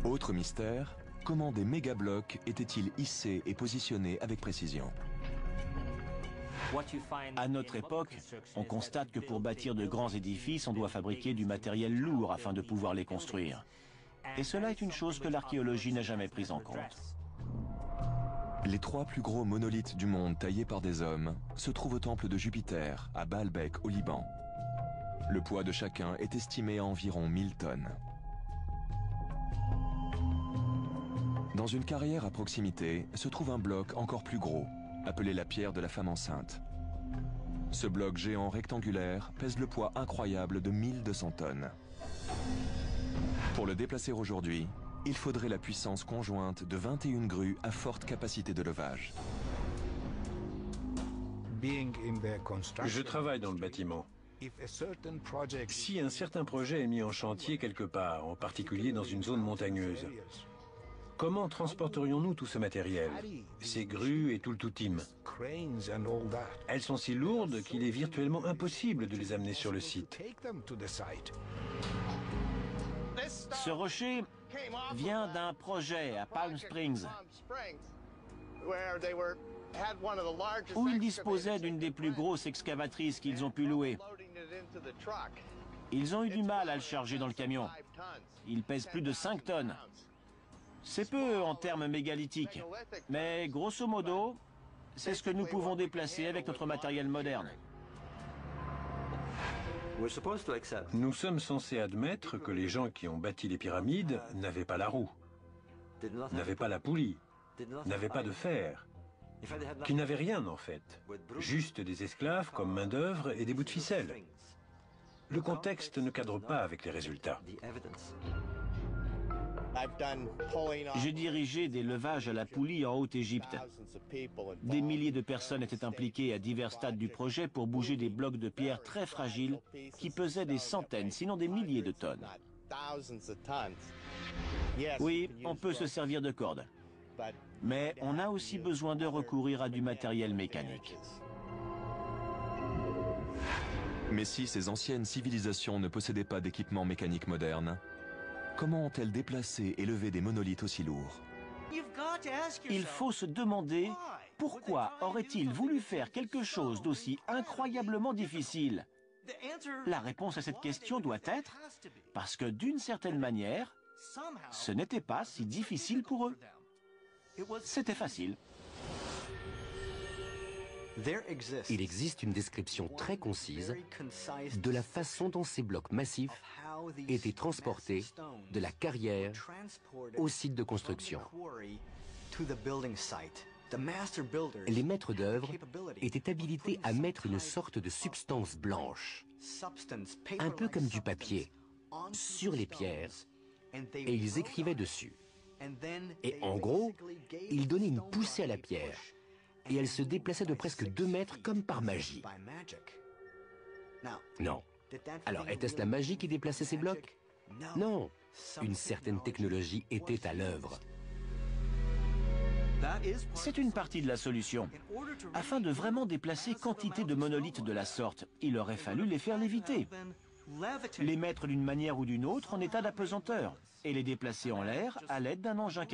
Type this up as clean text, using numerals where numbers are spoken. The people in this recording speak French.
Autre mystère, comment des méga-blocs étaient-ils hissés et positionnés avec précision? À notre époque, on constate que pour bâtir de grands édifices, on doit fabriquer du matériel lourd afin de pouvoir les construire. Et cela est une chose que l'archéologie n'a jamais prise en compte. Les 3 plus gros monolithes du monde taillés par des hommes se trouvent au temple de Jupiter, à Baalbek, au Liban. Le poids de chacun est estimé à environ 1000 tonnes. Dans une carrière à proximité se trouve un bloc encore plus gros, appelé la pierre de la femme enceinte. Ce bloc géant rectangulaire pèse le poids incroyable de 1200 tonnes. Pour le déplacer aujourd'hui, il faudrait la puissance conjointe de 21 grues à forte capacité de levage. Je travaille dans le bâtiment. Si un certain projet est mis en chantier quelque part, en particulier dans une zone montagneuse, comment transporterions-nous tout ce matériel, ces grues et tout le tout-im? Elles sont si lourdes qu'il est virtuellement impossible de les amener sur le site. Ce rocher vient d'un projet à Palm Springs, où ils disposaient d'une des plus grosses excavatrices qu'ils ont pu louer. Ils ont eu du mal à le charger dans le camion. Il pèse plus de 5 tonnes. C'est peu en termes mégalithiques, mais grosso modo, c'est ce que nous pouvons déplacer avec notre matériel moderne. Nous sommes censés admettre que les gens qui ont bâti les pyramides n'avaient pas la roue, n'avaient pas la poulie, n'avaient pas de fer, qui n'avaient rien en fait, juste des esclaves comme main-d'œuvre et des bouts de ficelle. Le contexte ne cadre pas avec les résultats. J'ai dirigé des levages à la poulie en Haute-Égypte. Des milliers de personnes étaient impliquées à divers stades du projet pour bouger des blocs de pierre très fragiles qui pesaient des centaines, sinon des milliers de tonnes. Oui, on peut se servir de cordes, mais on a aussi besoin de recourir à du matériel mécanique. Mais si ces anciennes civilisations ne possédaient pas d'équipement mécanique moderne, comment ont-elles déplacé et levé des monolithes aussi lourds? Il faut se demander pourquoi aurait-il voulu faire quelque chose d'aussi incroyablement difficile? La réponse à cette question doit être parce que d'une certaine manière, ce n'était pas si difficile pour eux. C'était facile. Il existe une description très concise de la façon dont ces blocs massifs étaient transportés de la carrière au site de construction. Les maîtres d'œuvre étaient habilités à mettre une sorte de substance blanche, un peu comme du papier, sur les pierres, et ils écrivaient dessus. Et en gros, ils donnaient une poussée à la pierre, et elle se déplaçait de presque 2 mètres comme par magie. Non. Alors, était-ce la magie qui déplaçait ces blocs? Non. Une certaine technologie était à l'œuvre. C'est une partie de la solution. Afin de vraiment déplacer quantité de monolithes de la sorte, il aurait fallu les faire léviter. Les mettre d'une manière ou d'une autre en état d'apesanteur et les déplacer en l'air à l'aide d'un engin